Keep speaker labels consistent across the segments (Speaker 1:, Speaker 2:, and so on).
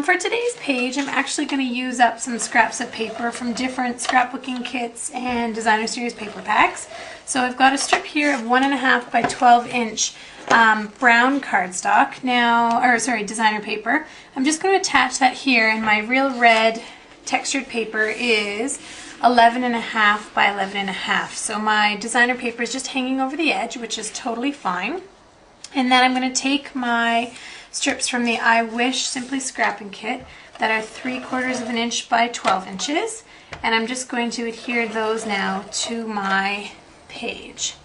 Speaker 1: For today's page, I'm actually going to use up some scraps of paper from different scrapbooking kits and designer series paper packs. So I've got a strip here of 1.5 by 12 inch brown cardstock designer paper. I'm just going to attach that here, and my real red textured paper is 11.5 by 11.5. So my designer paper is just hanging over the edge, which is totally fine. And then I'm going to take my strips from the I Wish Simply Scrapping Kit that are 3/4 of an inch by 12 inches, and I'm just going to adhere those now to my page.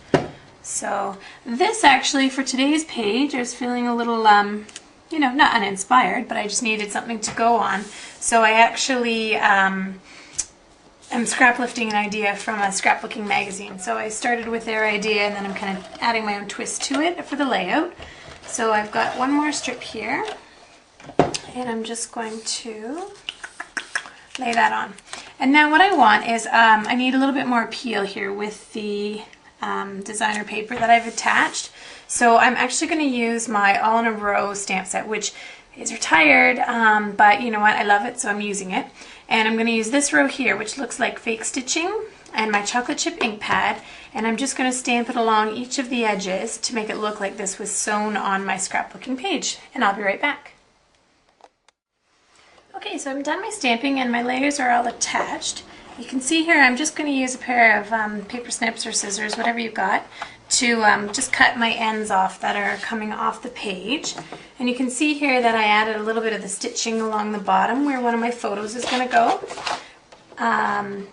Speaker 1: So this actually, for today's page, I was feeling a little, not uninspired, but I just needed something to go on. So I actually am scraplifting an idea from a scrapbooking magazine. So I started with their idea, and then I'm kind of adding my own twist to it for the layout. So I've got one more strip here, and I'm just going to lay that on. And now what I want is, I need a little bit more appeal here with the designer paper that I've attached. So I'm actually going to use my all in a row stamp set, which is retired, but you know what, I love it, so I'm using it. And I'm going to use this row here, which looks like fake stitching, and my chocolate chip ink pad, and I'm just going to stamp it along each of the edges to make it look like this was sewn on my scrapbooking page, and I'll be right back. Okay, so I'm done my stamping and my layers are all attached. You can see here I'm just going to use a pair of paper snips or scissors, whatever you've got, to just cut my ends off that are coming off the page. And you can see here that I added a little bit of the stitching along the bottom where one of my photos is going to go.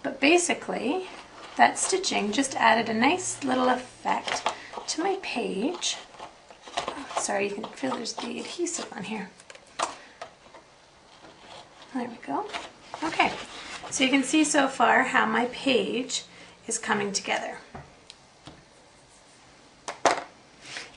Speaker 1: But basically, that stitching just added a nice little effect to my page. Oh, sorry, you can feel there's the adhesive on here. There we go. Okay, so you can see so far how my page is coming together.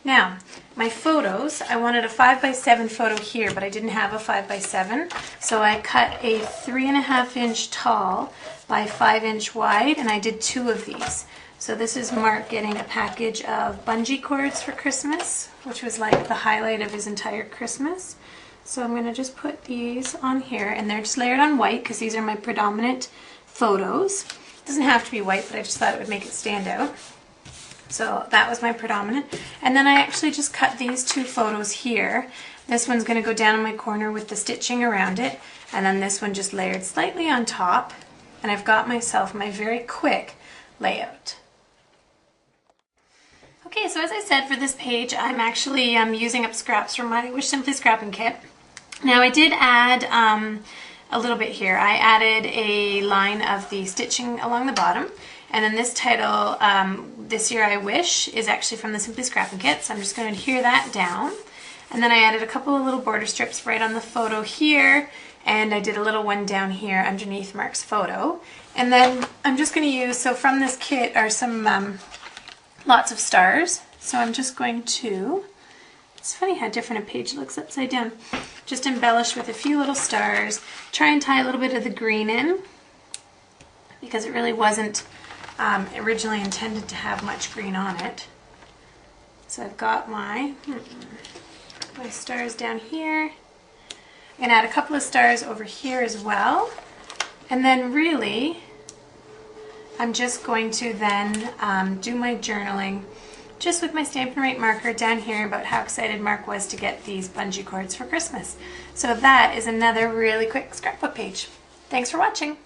Speaker 1: Now, my photos, I wanted a 5 by 7 photo here, but I didn't have a 5 by 7, so I cut a 3.5 inch tall by 5 inch wide, and I did 2 of these. So this is Mark getting a package of bungee cords for Christmas, which was like the highlight of his entire Christmas. So I'm going to just put these on here, and they're just layered on white because these are my predominant photos. It doesn't have to be white, but I just thought it would make it stand out. So that was my predominant. And then I actually just cut these 2 photos here. This one's going to go down in my corner with the stitching around it, and then this one just layered slightly on top. And I've got myself my very quick layout. Okay, so as I said, for this page, I'm actually using up scraps from my Wish Simply Scrapping Kit. Now I did add a little bit here. I added a line of the stitching along the bottom, and then this title, This Year I Wish, is actually from the Simply Scrapping Kit, so I'm just going to adhere that down. And then I added a couple of little border strips right on the photo here, and I did a little one down here underneath Mark's photo. And then I'm just going to use, so from this kit are some lots of stars, so I'm just going to, it's funny how different a page looks upside down, just embellish with a few little stars, try and tie a little bit of the green in, because it really wasn't originally intended to have much green on it. So I've got my stars down here. I'm going to add a couple of stars over here as well. And then really, I'm just going to then do my journaling just with my Stampin' Right marker down here about how excited Mark was to get these bungee cords for Christmas. So that is another really quick scrapbook page. Thanks for watching.